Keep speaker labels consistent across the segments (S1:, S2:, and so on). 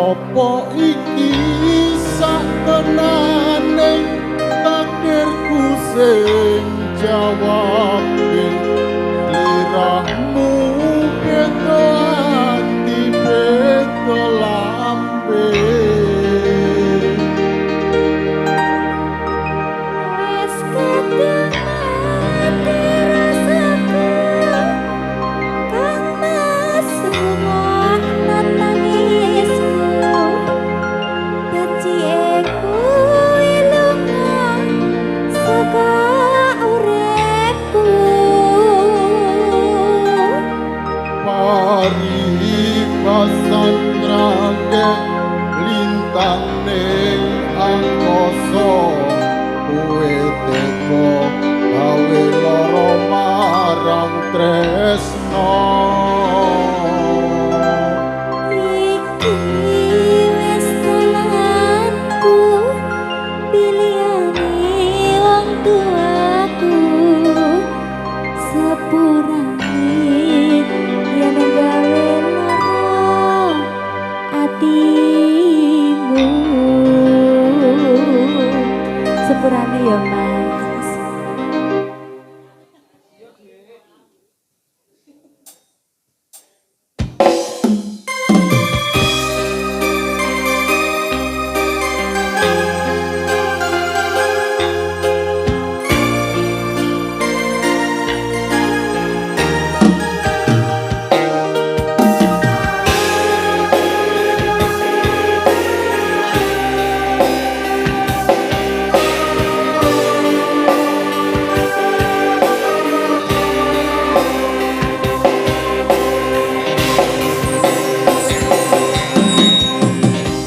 S1: Apa iki saktenane takdirku sing jawab lirahmu beda ati beda lambe
S2: wis kadang mati rasaku kang mas rumah tangisku becieku ilunga saka uripku
S1: paribasan rage lintang ning angkasa kowe teko gawe lara marang tresno
S2: iki wis dolanku pilihane wong tuaku sepurane yen gawe lara atimu sepurane ya Mas.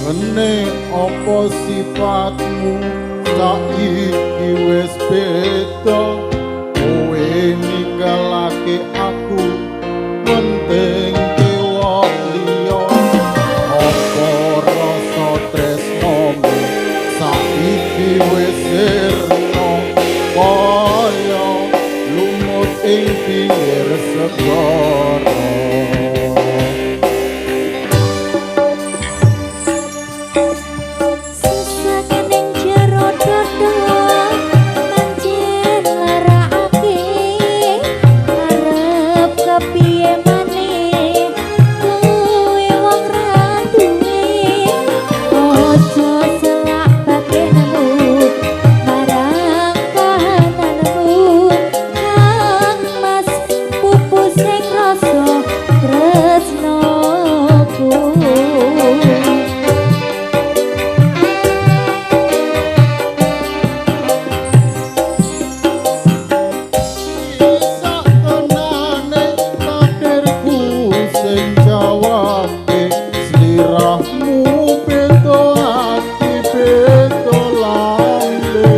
S1: Rene apa sifatmu saiki wis beda kowe ninggalake aku penting wong liya apa rasa tresnomu saiki wis sirna kaya lumut ing pinggir segara
S2: Sesakening jero dodo pancen larakake arep kepiye maneh kowe wong randuwe ojo selak bakenmu marang kahananmu kang mas pupus sing rasa tresnoku
S1: saktenane takdirku sing jawabe sliramu beda ati beda lambe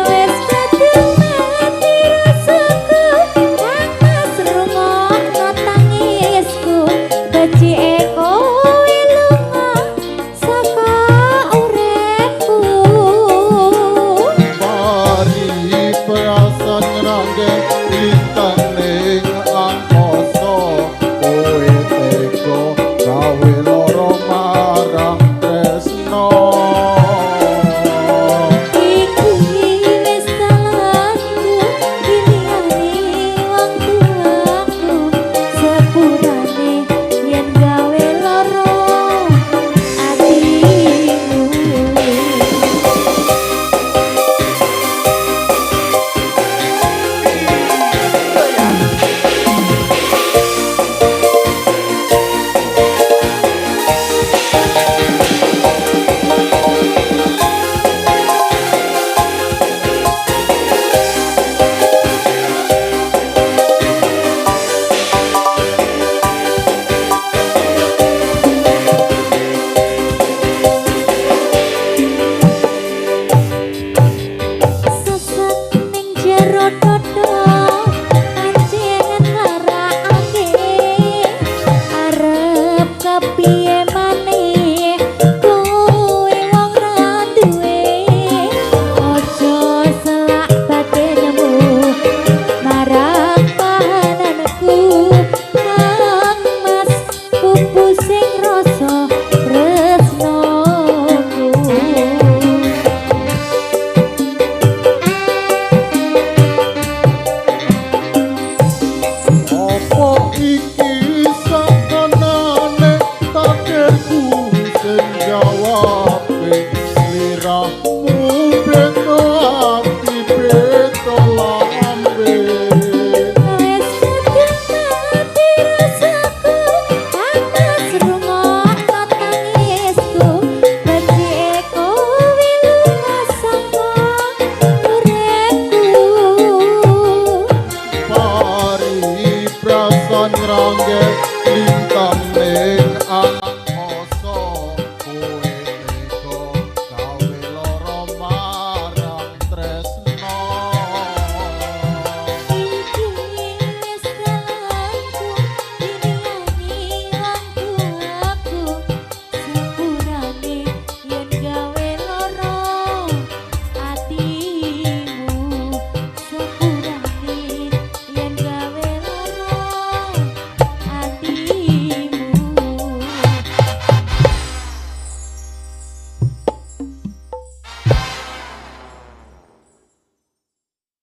S2: wis kadung mati rasaku kang mas rungokno tangisku becike ilunga saka uripku
S1: pari perasan rangge